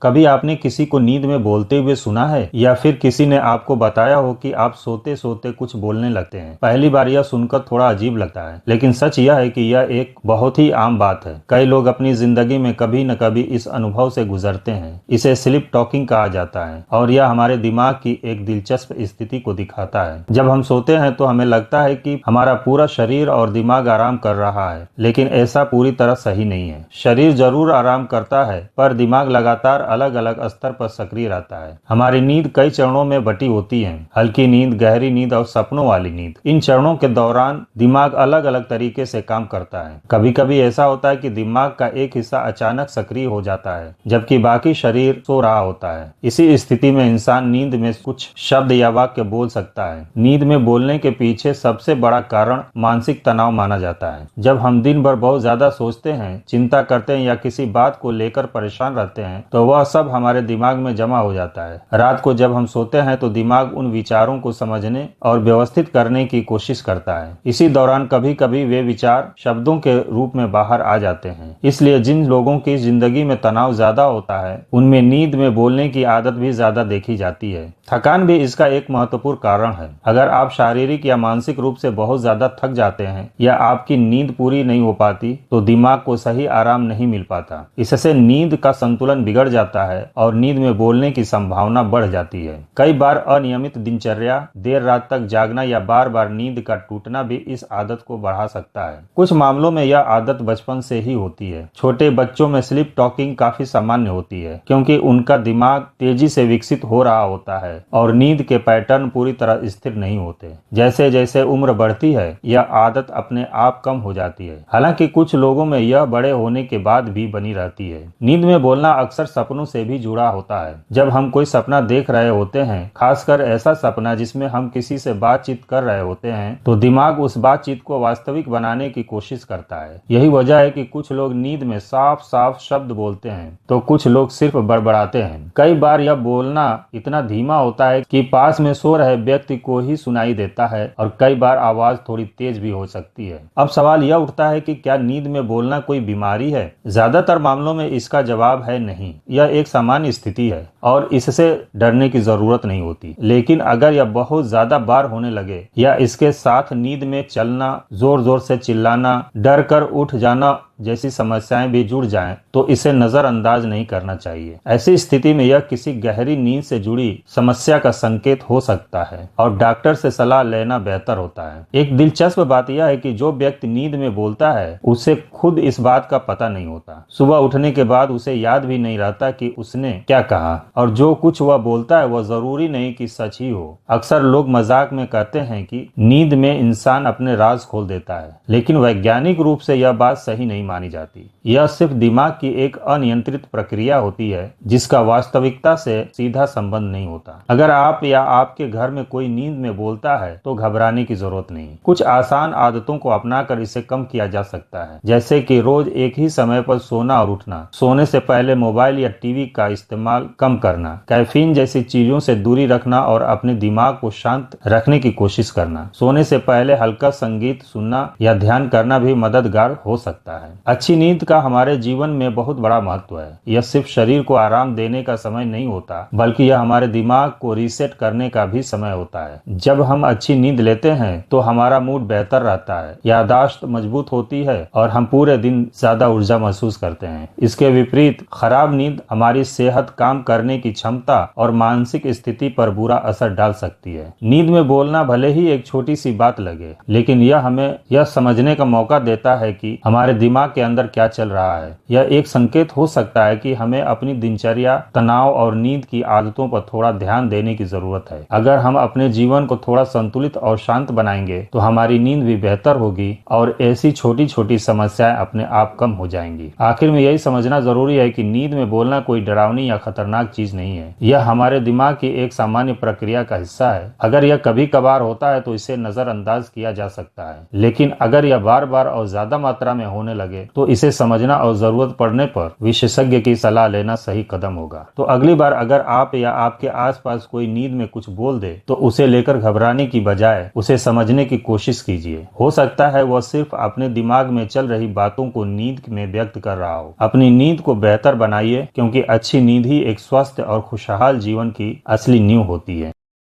कभी आपने किसी को नींद में बोलते हुए सुना है या फिर किसी ने आपको बताया हो कि आप सोते सोते कुछ बोलने लगते हैं? पहली बार यह सुनकर थोड़ा अजीब लगता है, लेकिन सच यह है कि यह एक बहुत ही आम बात है। कई लोग अपनी जिंदगी में कभी न कभी इस अनुभव से गुजरते हैं। इसे स्लीप टॉकिंग कहा जाता है और यह हमारे दिमाग की एक दिलचस्प स्थिति को दिखाता है। जब हम सोते हैं तो हमें लगता है कि हमारा पूरा शरीर और दिमाग आराम कर रहा है, लेकिन ऐसा पूरी तरह सही नहीं है। शरीर जरूर आराम करता है, पर दिमाग लगातार अलग अलग स्तर पर सक्रिय रहता है। हमारी नींद कई चरणों में बटी होती है: हल्की नींद, गहरी नींद और सपनों वाली नींद। इन चरणों के दौरान दिमाग अलग अलग तरीके से काम करता है। कभी कभी ऐसा होता है कि दिमाग का एक हिस्सा अचानक सक्रिय हो जाता है, जबकि बाकी शरीर सो रहा होता है। इसी स्थिति में इंसान नींद में कुछ शब्द या वाक्य बोल सकता है। नींद में बोलने के पीछे सबसे बड़ा कारण मानसिक तनाव माना जाता है। जब हम दिन भर बहुत ज्यादा सोचते हैं, चिंता करते हैं या किसी बात को लेकर परेशान रहते हैं, तो वह सब हमारे दिमाग में जमा हो जाता है। रात को जब हम सोते हैं तो दिमाग उन विचारों को समझने और व्यवस्थित करने की कोशिश करता है। इसी दौरान कभी कभी वे विचार शब्दों के रूप में बाहर आ जाते हैं। इसलिए जिन लोगों की जिंदगी में तनाव ज्यादा होता है, उनमें नींद में बोलने की आदत भी ज्यादा देखी जाती है। थकान भी इसका एक महत्वपूर्ण कारण है। अगर आप शारीरिक या मानसिक रूप से बहुत ज्यादा थक जाते हैं या आपकी नींद पूरी नहीं हो पाती, तो दिमाग को सही आराम नहीं मिल पाता। इससे नींद का संतुलन बिगड़ जाता है और नींद में बोलने की संभावना बढ़ जाती है। कई बार अनियमित दिनचर्या, देर रात तक जागना या बार बार नींद का टूटना भी इस आदत को बढ़ा सकता है। कुछ मामलों में यह आदत बचपन से ही होती है। छोटे बच्चों में स्लीप टॉकिंग काफी सामान्य होती है, क्योंकि उनका दिमाग तेजी से विकसित हो रहा होता है और नींद के पैटर्न पूरी तरह स्थिर नहीं होते। जैसे जैसे उम्र बढ़ती है, यह आदत अपने आप कम हो जाती है। हालांकि कुछ लोगों में यह बड़े होने के बाद भी बनी रहती है। नींद में बोलना अक्सर सपनों से भी जुड़ा होता है। जब हम कोई सपना देख रहे होते हैं, खासकर ऐसा सपना जिसमें हम किसी से बातचीत कर रहे होते हैं, तो दिमाग उस बातचीत को वास्तविक बनाने की कोशिश करता है। यही वजह है कि कुछ लोग नींद में साफ साफ शब्द बोलते हैं, तो कुछ लोग सिर्फ बड़बड़ाते हैं। कई बार यह बोलना इतना धीमा होता है कि पास में सो रहे व्यक्ति को ही सुनाई देता है, और कई बार आवाज थोड़ी तेज भी हो सकती है। अब सवाल यह उठता है कि क्या नींद में बोलना कोई बीमारी है? ज्यादातर मामलों में इसका जवाब है नहीं। यह एक सामान्य स्थिति है और इससे डरने की जरूरत नहीं होती। लेकिन अगर यह बहुत ज्यादा बार होने लगे या इसके साथ नींद में चलना, जोर जोर से चिल्लाना, डर कर उठ जाना जैसी समस्याएं भी जुड़ जाएं, तो इसे नजरअंदाज नहीं करना चाहिए। ऐसी स्थिति में यह किसी गहरी नींद से जुड़ी समस्या का संकेत हो सकता है और डॉक्टर से सलाह लेना बेहतर होता है। एक दिलचस्प बात यह है कि जो व्यक्ति नींद में बोलता है, उसे खुद इस बात का पता नहीं होता। सुबह उठने के बाद उसे याद भी नहीं रहता कि उसने क्या कहा, और जो कुछ वह बोलता है वह जरूरी नहीं कि सच ही हो। अक्सर लोग मजाक में कहते हैं कि नींद में इंसान अपने राज खोल देता है, लेकिन वैज्ञानिक रूप से यह बात सही नहीं मानी जाती। यह सिर्फ दिमाग की एक अनियंत्रित प्रक्रिया होती है, जिसका वास्तविकता से सीधा संबंध नहीं होता। अगर आप या आपके घर में कोई नींद में बोलता है, तो घबराने की जरूरत नहीं। कुछ आसान आदतों को अपनाकर इसे कम किया जा सकता है, जैसे कि रोज एक ही समय पर सोना और उठना, सोने से पहले मोबाइल या टीवी का इस्तेमाल कम करना, कैफीन जैसी चीजों से दूरी रखना और अपने दिमाग को शांत रखने की कोशिश करना। सोने से पहले हल्का संगीत सुनना या ध्यान करना भी मददगार हो सकता है। अच्छी नींद का हमारे जीवन में बहुत बड़ा महत्व है। यह सिर्फ शरीर को आराम देने का समय नहीं होता, बल्कि यह हमारे दिमाग को रीसेट करने का भी समय होता है। जब हम अच्छी नींद लेते हैं, तो हमारा मूड बेहतर रहता है, याददाश्त मजबूत होती है और हम पूरे दिन ज्यादा ऊर्जा महसूस करते हैं। इसके विपरीत खराब नींद हमारी सेहत, काम करने की क्षमता और मानसिक स्थिति पर बुरा असर डाल सकती है। नींद में बोलना भले ही एक छोटी सी बात लगे, लेकिन यह हमें यह समझने का मौका देता है कि हमारे दिमाग के अंदर क्या चल रहा है। यह एक संकेत हो सकता है कि हमें अपनी दिनचर्या, तनाव और नींद की आदतों पर थोड़ा ध्यान देने की जरूरत है। अगर हम अपने जीवन को थोड़ा संतुलित और शांत बनाएंगे, तो हमारी नींद भी बेहतर होगी और ऐसी छोटी छोटी समस्याएं अपने आप कम हो जाएंगी। आखिर में यही समझना जरूरी है कि नींद में बोलना कोई डरावनी या खतरनाक चीज नहीं है। यह हमारे दिमाग की एक सामान्य प्रक्रिया का हिस्सा है। अगर यह कभी कभार होता है, तो इसे नजरअंदाज किया जा सकता है, लेकिन अगर यह बार बार और ज्यादा मात्रा में होने लगे, लगे तो इसे समझना और जरूरत पड़ने पर विशेषज्ञ की सलाह लेना सही कदम होगा। तो अगली बार अगर आप या आपके आसपास कोई नींद में कुछ बोल दे तो उसे लेकर घबराने की बजाय उसे समझने की कोशिश कीजिए। हो सकता है वह सिर्फ अपने दिमाग में चल रही बातों को नींद में व्यक्त कर रहा हो। अपनी नींद को बेहतर बनाइए, क्योंकि अच्छी नींद ही एक स्वस्थ और खुशहाल जीवन की असली नींव होती है।